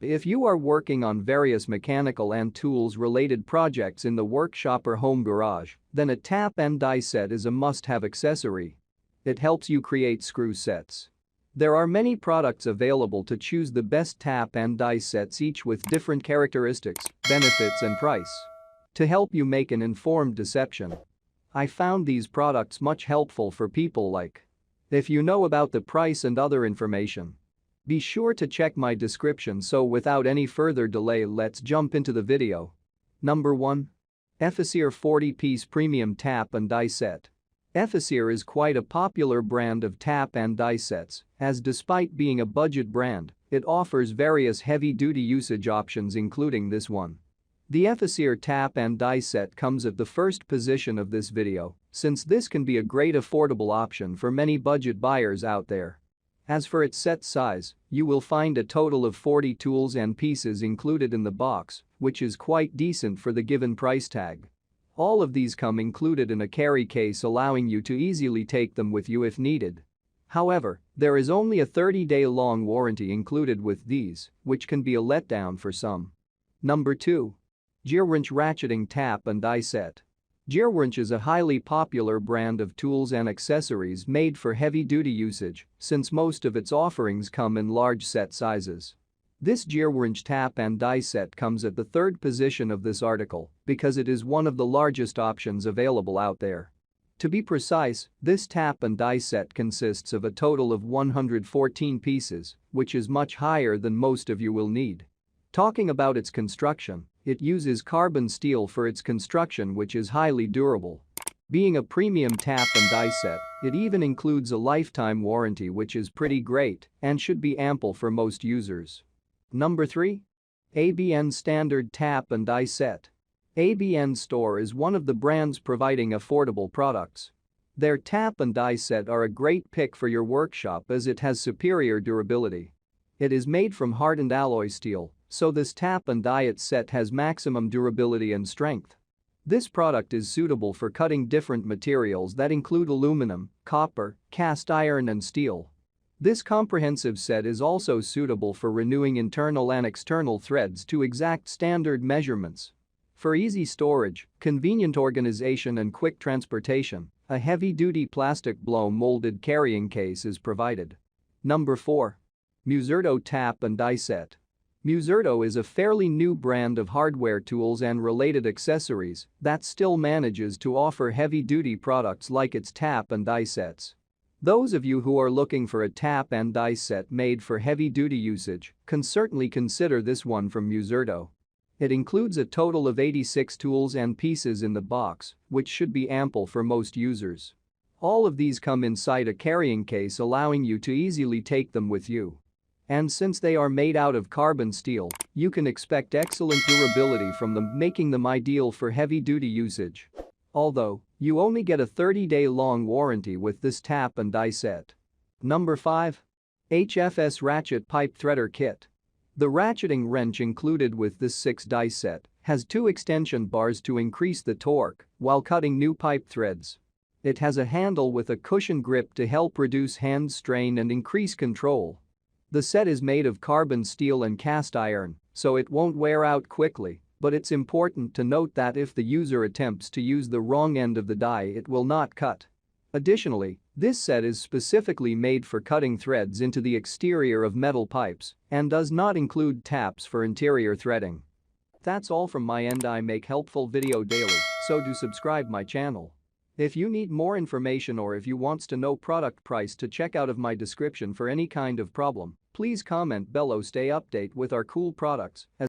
If you are working on various mechanical and tools-related projects in the workshop or home garage, then a tap and die set is a must-have accessory. It helps you create screw sets. There are many products available to choose the best tap and die sets, each with different characteristics, benefits and price. To help you make an informed decision, I found these products much helpful for people like. If you know about the price and other information, be sure to check my description. So without any further delay, let's jump into the video. Number 1. Ephesir 40-piece premium tap and die set. Ephesir is quite a popular brand of tap and die sets, as despite being a budget brand, it offers various heavy-duty usage options including this one. The Ephesir tap and die set comes at the first position of this video, since this can be a great affordable option for many budget buyers out there. As for its set size, you will find a total of 40 tools and pieces included in the box, which is quite decent for the given price tag. All of these come included in a carry case, allowing you to easily take them with you if needed. However, there is only a 30-day long warranty included with these, which can be a letdown for some. Number 2. Gearwrench Ratcheting Tap and Die Set. Gearwrench is a highly popular brand of tools and accessories made for heavy-duty usage, since most of its offerings come in large set sizes. This Gearwrench tap and die set comes at the third position of this article because it is one of the largest options available out there. To be precise, this tap and die set consists of a total of 114 pieces, which is much higher than most of you will need. Talking about its construction, it uses carbon steel for its construction, which is highly durable. Being a premium tap and die set, it even includes a lifetime warranty, which is pretty great and should be ample for most users. Number 3. ABN Standard Tap and Die Set. ABN Store is one of the brands providing affordable products. Their tap and die set are a great pick for your workshop as it has superior durability. It is made from hardened alloy steel, so this tap and die set has maximum durability and strength. This product is suitable for cutting different materials that include aluminum, copper, cast iron and steel. This comprehensive set is also suitable for renewing internal and external threads to exact standard measurements. For easy storage, convenient organization and quick transportation, a heavy-duty plastic blow-molded carrying case is provided. Number 4. Muserto Tap and Die Set. Muzerdo is a fairly new brand of hardware tools and related accessories that still manages to offer heavy-duty products like its tap and die sets. Those of you who are looking for a tap and die set made for heavy-duty usage can certainly consider this one from Muzerdo. It includes a total of 86 tools and pieces in the box, which should be ample for most users. All of these come inside a carrying case, allowing you to easily take them with you. And since they are made out of carbon steel, you can expect excellent durability from them, making them ideal for heavy-duty usage. Although, you only get a 30-day long warranty with this tap and die set. Number 5. HFS Ratchet Pipe Threader Kit. The ratcheting wrench included with this 6-die set has 2 extension bars to increase the torque while cutting new pipe threads. It has a handle with a cushion grip to help reduce hand strain and increase control. The set is made of carbon steel and cast iron, so it won't wear out quickly, but it's important to note that if the user attempts to use the wrong end of the die, it will not cut. Additionally, this set is specifically made for cutting threads into the exterior of metal pipes and does not include taps for interior threading. That's all from my end. I make helpful video daily, so do subscribe my channel. If you need more information or if you wants to know product price to check out of my description for any kind of problem, please comment below. Stay update with our cool products.